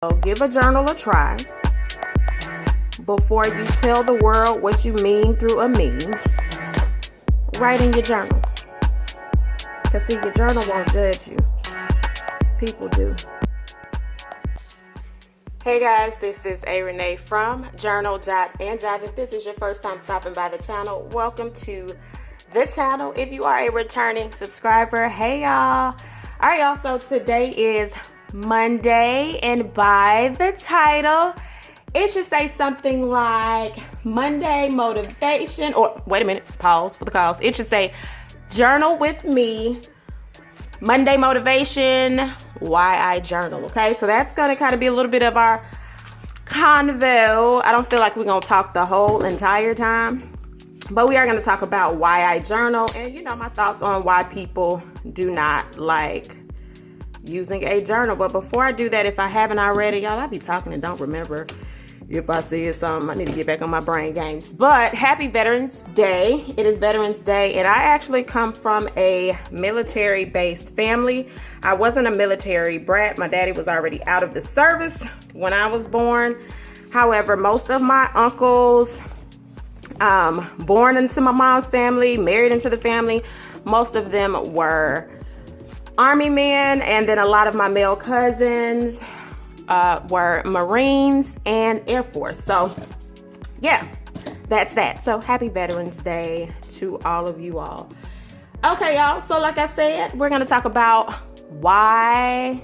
So give a journal a try before you tell the world what you mean through a meme. Write in your journal. Because see, your journal won't judge you. People do. Hey guys, this is A. Renee from Journal, Jot, and Jive. If this is your first time stopping by the channel, welcome to the channel. If you are a returning subscriber, hey y'all. Alright y'all, so today is Monday, and by the title, it should say something like Monday motivation, or wait a minute, pause for the cause. It should say journal with me, Monday motivation, why I journal. Okay, so that's going to kind of be a little bit of our convo. I don't feel like we're going to talk the whole entire time, but we are going to talk about why I journal and, you know, my thoughts on why people do not like using a journal. But before I do that, if I haven't already, y'all, I be talking and don't remember if I said something. I need to get back on my brain games. But happy Veterans Day. It is Veterans Day, and I actually come from a military-based family. I wasn't a military brat. My daddy was already out of the service when I was born. However, most of my uncles, born into my mom's family, married into the family, most of them were Army men, and then a lot of my male cousins were Marines and Air Force. So yeah, that's that. So happy Veterans Day to all of you all. Okay, y'all, so like I said, we're gonna talk about why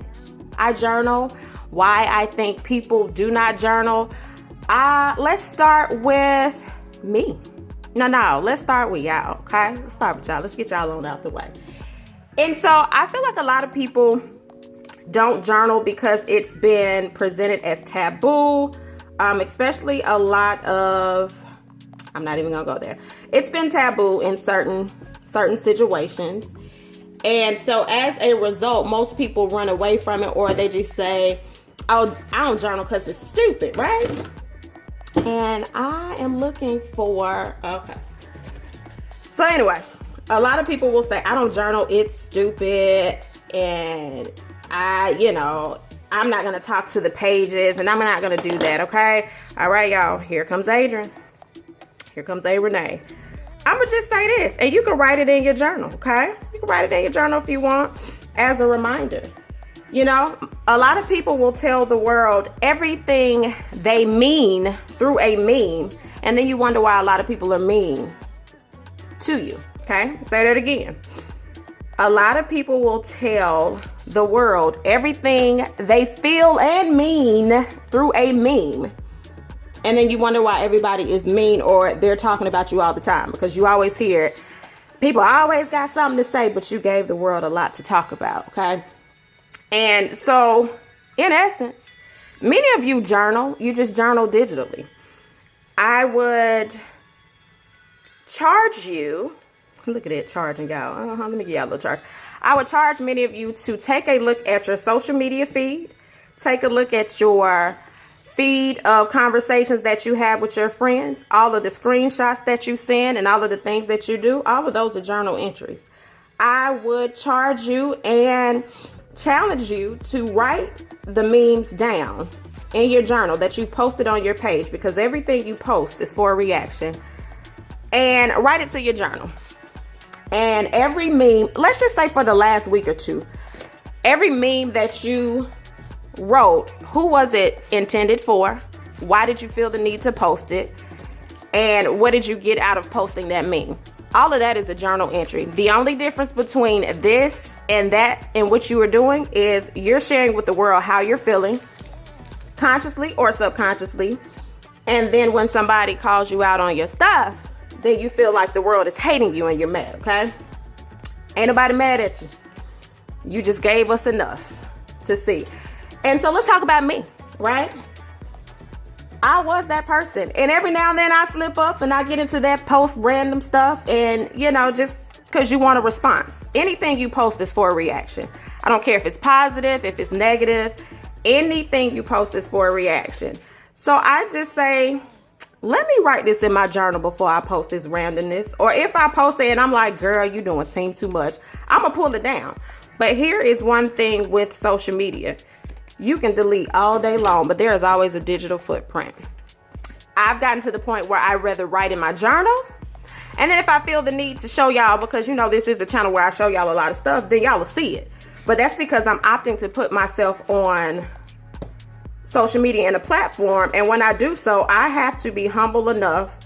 I journal, why I think people do not journal. Let's start with me. No, let's start with y'all, okay? Let's start with y'all. Let's get y'all on out the way. And so I feel like a lot of people don't journal because it's been presented as taboo, especially a lot of, I'm not even gonna go there. It's been taboo in certain situations. And so as a result, most people run away from it, or they just say, oh, I don't journal because it's stupid, right? And I am looking for, okay. So anyway, a lot of people will say, I don't journal, it's stupid, and I'm not going to talk to the pages, and I'm not going to do that, okay? All right, y'all, here comes Adrian. Here comes A. Renee. I'm going to just say this, and you can write it in your journal, okay? You can write it in your journal if you want, as a reminder. You know, a lot of people will tell the world everything they mean through a meme, and then you wonder why a lot of people are mean to you. Okay, say that again. A lot of people will tell the world everything they feel and mean through a meme. And then you wonder why everybody is mean, or they're talking about you all the time, because you always hear people always got something to say, but you gave the world a lot to talk about, okay? And so, in essence, many of you journal, you just journal digitally. I would charge you. Look at it charging, y'all. Let me give y'all a little charge. I would charge many of you to take a look at your social media feed. Take a look at your feed of conversations that you have with your friends. All of the screenshots that you send and all of the things that you do. All of those are journal entries. I would charge you and challenge you to write the memes down in your journal that you posted on your page, because everything you post is for a reaction. And write it to your journal. And every meme, let's just say for the last week or two, every meme that you wrote, who was it intended for? Why did you feel the need to post it? And what did you get out of posting that meme? All of that is a journal entry. The only difference between this and that and what you are doing is you're sharing with the world how you're feeling, consciously or subconsciously. And then when somebody calls you out on your stuff, then you feel like the world is hating you and you're mad, okay? Ain't nobody mad at you. You just gave us enough to see. And so let's talk about me, right? I was that person. And every now and then I slip up and I get into that post random stuff, and, you know, just because you want a response. Anything you post is for a reaction. I don't care if it's positive, if it's negative. Anything you post is for a reaction. So I just say, let me write this in my journal before I post this randomness. Or if I post it and I'm like, girl, you doing team too much, I'm gonna pull it down. But here is one thing with social media. You can delete all day long, but there is always a digital footprint. I've gotten to the point where I'd rather write in my journal. And then if I feel the need to show y'all, because you know this is a channel where I show y'all a lot of stuff, then y'all will see it. But that's because I'm opting to put myself on social media and a platform. And when I do so, I have to be humble enough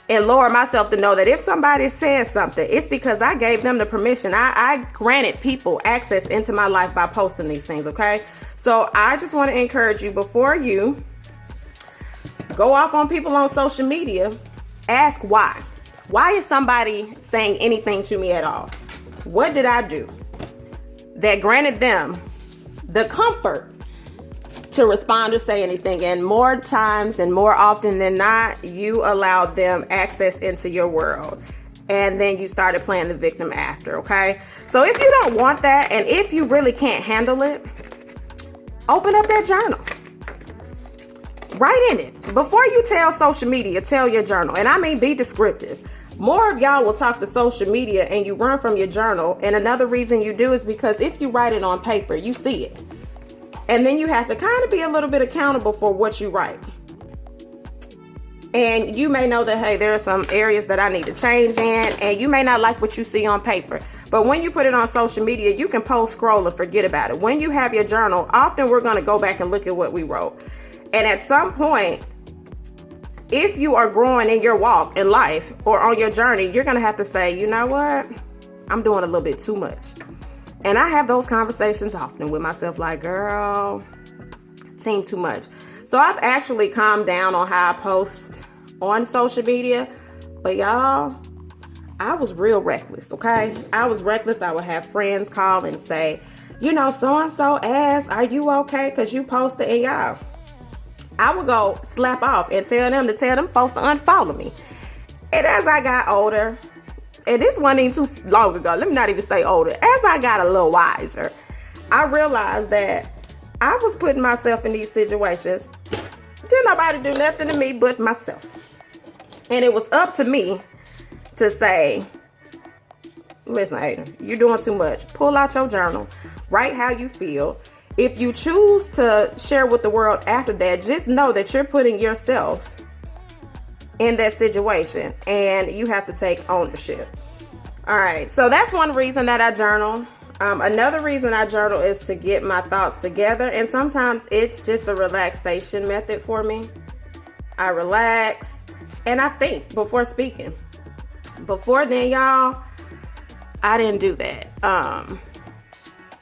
and lower myself to know that if somebody says something, it's because I gave them the permission. I granted people access into my life by posting these things, okay? So I just want to encourage you, before you go off on people on social media, ask why. Why is somebody saying anything to me at all? What did I do that granted them the comfort to respond or say anything? And more times and more often than not, you allowed them access into your world. And then you started playing the victim after, okay? So if you don't want that, and if you really can't handle it, open up that journal. Write in it. Before you tell social media, tell your journal. And I mean, be descriptive. More of y'all will talk to social media and you run from your journal. And another reason you do is because if you write it on paper, you see it. And then you have to kind of be a little bit accountable for what you write. And you may know that, hey, there are some areas that I need to change in, and you may not like what you see on paper. But when you put it on social media, you can post, scroll, and forget about it. When you have your journal, often we're going to go back and look at what we wrote. And at some point, if you are growing in your walk in life or on your journey, you're going to have to say, you know what? I'm doing a little bit too much. And I have those conversations often with myself, like, girl, seem too much. So I've actually calmed down on how I post on social media. But y'all, I was real reckless, okay? I was reckless. I would have friends call and say, you know, so-and-so asked, are you okay? Because you posted, and y'all, I would go slap off and tell them folks to unfollow me. And as I got older, and this wasn't even too long ago, let me not even say older, as I got a little wiser, I realized that I was putting myself in these situations. Didn't nobody do nothing to me but myself. And it was up to me to say, listen, Aiden, you're doing too much. Pull out your journal. Write how you feel. If you choose to share with the world after that, just know that you're putting yourself in that situation and you have to take ownership. All right, so that's one reason that I journal. Another reason I journal is to get my thoughts together, and sometimes it's just a relaxation method for me. I relax and I think before speaking. Before then, y'all, I didn't do that.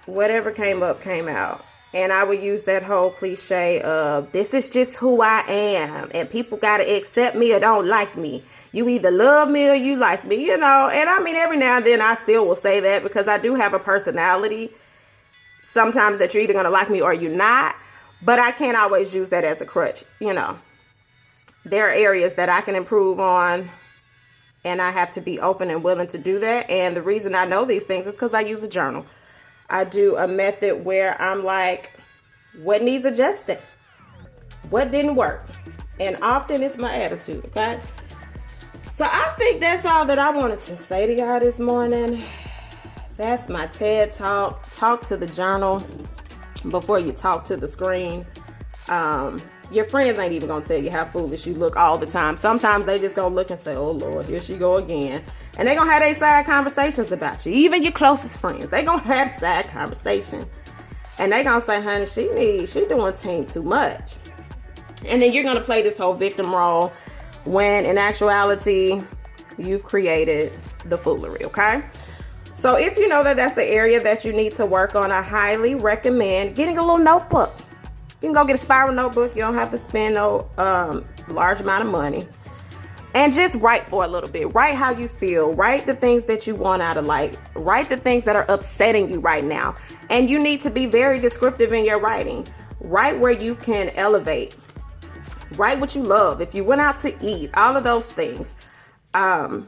Whatever came up, came out. And I would use that whole cliche of, this is just who I am. And people got to accept me or don't like me. You either love me or you like me, you know. And I mean, every now and then I still will say that because I do have a personality. Sometimes that you're either going to like me or you're not. But I can't always use that as a crutch, you know. There are areas that I can improve on. And I have to be open and willing to do that. And the reason I know these things is because I use a journal. I do a method where I'm like, what needs adjusting? What didn't work? And often it's my attitude, okay? So I think that's all that I wanted to say to y'all this morning. That's my TED Talk. Talk to the journal before you talk to the screen. Your friends ain't even gonna tell you how foolish you look all the time. Sometimes they just gonna look and say, oh Lord, here she go again. And they gonna have their side conversations about you. Even your closest friends, they gonna have side conversation. And they gonna say, honey, she doing too much. And then you're gonna play this whole victim role when in actuality, you've created the foolery, okay? So if you know that that's the area that you need to work on, I highly recommend getting a little notebook. You can go get a spiral notebook. You don't have to spend no large amount of money. And just write for a little bit. Write how you feel. Write the things that you want out of life. Write the things that are upsetting you right now. And you need to be very descriptive in your writing. Write where you can elevate. Write what you love. If you went out to eat, all of those things. And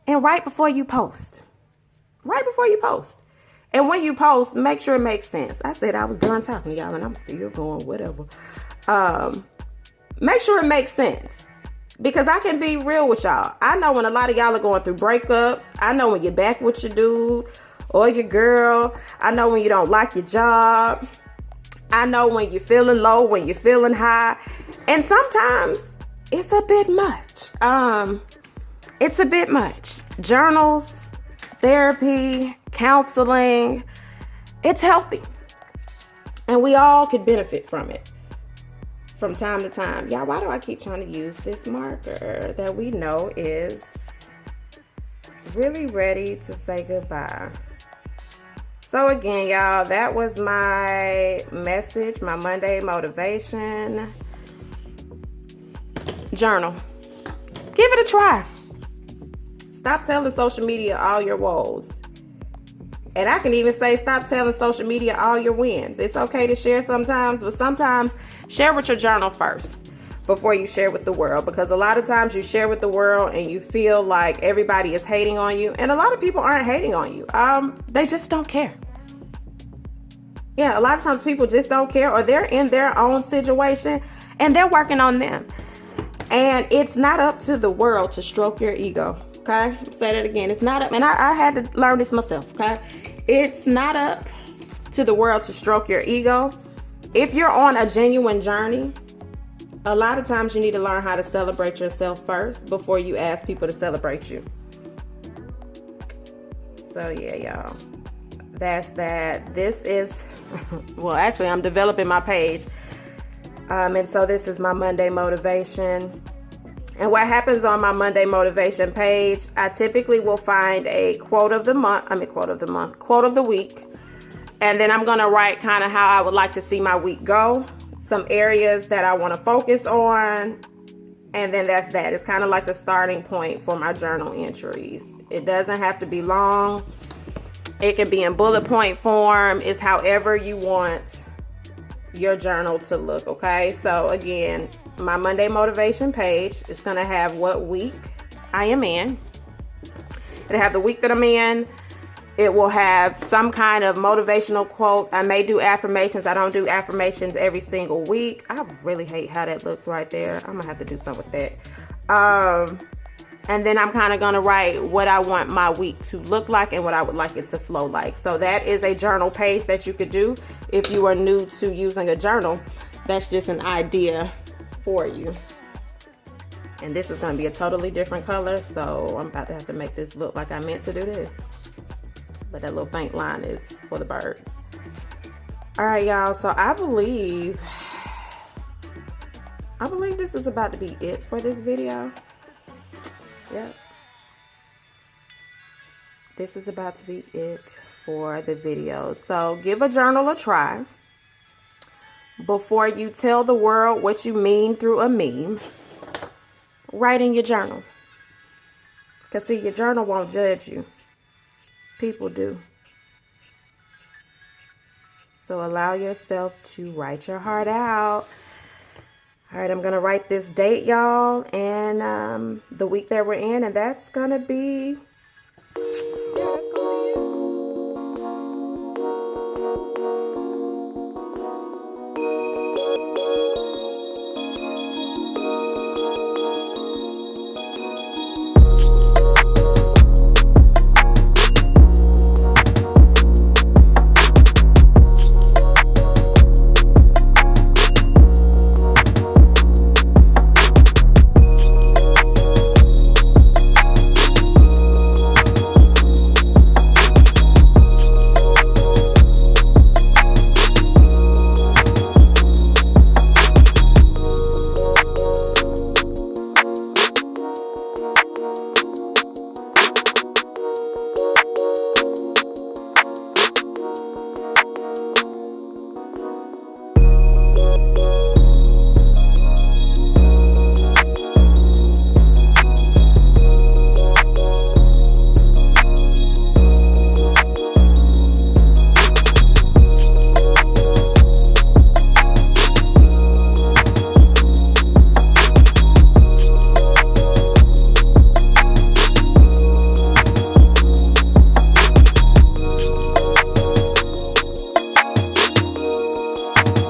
write before you post. Right before you post. And when you post, make sure it makes sense. I said I was done talking to y'all and I'm still going, whatever. Make sure it makes sense. Because I can be real with y'all. I know when a lot of y'all are going through breakups. I know when you're back with your dude or your girl. I know when you don't like your job. I know when you're feeling low, when you're feeling high, and sometimes it's a bit much. It's a bit much. Journals, therapy, counseling, it's healthy. And we all could benefit from it from time to time. Y'all, why do I keep trying to use this marker that we know is really ready to say goodbye? So again, y'all, that was my message, my Monday motivation. Journal. Give it a try. Stop telling social media all your woes. And I can even say stop telling social media all your wins. It's okay to share sometimes, but sometimes share with your journal first before you share with the world. Because a lot of times you share with the world and you feel like everybody is hating on you. And a lot of people aren't hating on you. They just don't care. Yeah, a lot of times people just don't care, or they're in their own situation and they're working on them. And it's not up to the world to stroke your ego. Okay, say that again. It's not up, and I had to learn this myself. Okay, it's not up to the world to stroke your ego. If you're on a genuine journey, a lot of times you need to learn how to celebrate yourself first before you ask people to celebrate you. So yeah, y'all, that's that. This is, well, actually, I'm developing my page, and so this is my Monday motivation. And what happens on my Monday motivation page, I typically will find a quote of the week. And then I'm going to write kind of how I would like to see my week go, some areas that I want to focus on. And then that's that. It's kind of like the starting point for my journal entries. It doesn't have to be long. It can be in bullet point form. It's however you want your journal to look. Okay, so again, my Monday motivation page is going to have what week I am in. It'll have the week that I'm in. It will have some kind of motivational quote. I may do affirmations. I don't do affirmations every single week. I really hate how that looks right there. I'm gonna have to do something with that. And then I'm kind of going to write what I want my week to look like and what I would like it to flow like. So that is a journal page that you could do if you are new to using a journal. That's just an idea for you. And this is going to be a totally different color. So I'm about to have to make this look like I meant to do this. But that little faint line is for the birds. All right, y'all. So I believe this is about to be it for this video. Yep. This is about to be it for the video. So give a journal a try. Before you tell the world what you mean through a meme, write in your journal. Because see, your journal won't judge you. People do. So allow yourself to write your heart out. All right, I'm going to write this date, y'all, and the week that we're in, and that's going to be, yeah,